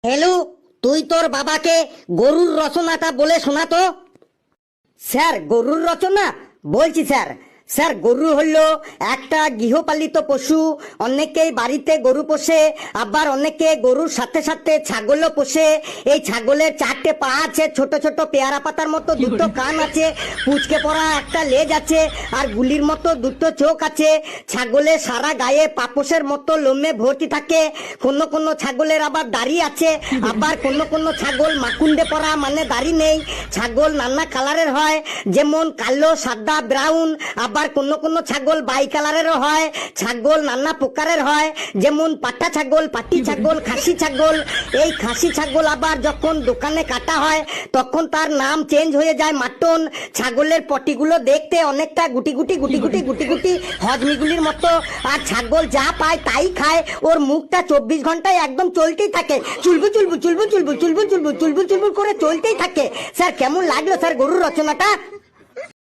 Hello, তুই তোর বাবাকে গরুর রচনাটা বলে শোনাতো। স্যার, গরুর রচনা বলছি স্যার। স্যার, গরু হলো একটা গৃহপালিত পশু। অনেকেই বাড়িতে গরু পোষে, আবার অনেকে গরুর সাথে সাথে ছাগলও পোষে। এই ছাগলের 4টে পা আছে, ছোট ছোট পেয়ারা পাতার মতো দুটো কান আছে, পুচকে পড়া একটা লেজ আছে, আর গুলির মতো দুটো চোখ আছে। ছাগলের সারা গায়ে পাপোশের মতো লোমে ভর্তি থাকে। কোনো কোনো ছাগলের আবার দাড়ি আছে, আবার কোনো কোনো ছাগল মাকুন্ডে পড়া, মানে দাড়ি নেই। ছাগল নানা কালারের হয়, যেমন কালো, সাদা, ব্রাউন। আবার কোনো কোনো ছাগল বাই কালারেরও হয়। ছাগল নানা প্রকারের হয়, যেমন পাটা ছাগল, পাটি ছাগল, খাসি ছাগল। এই খাসি ছাগল আবার যখন দোকানে কাটা হয় তখন তার নাম চেঞ্জ হয়ে যায় মাটন। ছাগলের পটিগুলো দেখতে অনেকটা গুটি গুটি গুটি গুটি গুটি গুটি হজমিগুলির মতো। আর ছাগল যা পায় তাই খায়, ওর মুখটা 24 ঘন্টায় একদম চলতেই থাকে, চুলবু চুলবু চুলবু চুলবু চুলবু চুলবু চুলবু চুলবু করে চলতেই থাকে। স্যার, কেমন লাগলো স্যার গরুর রচনাটা?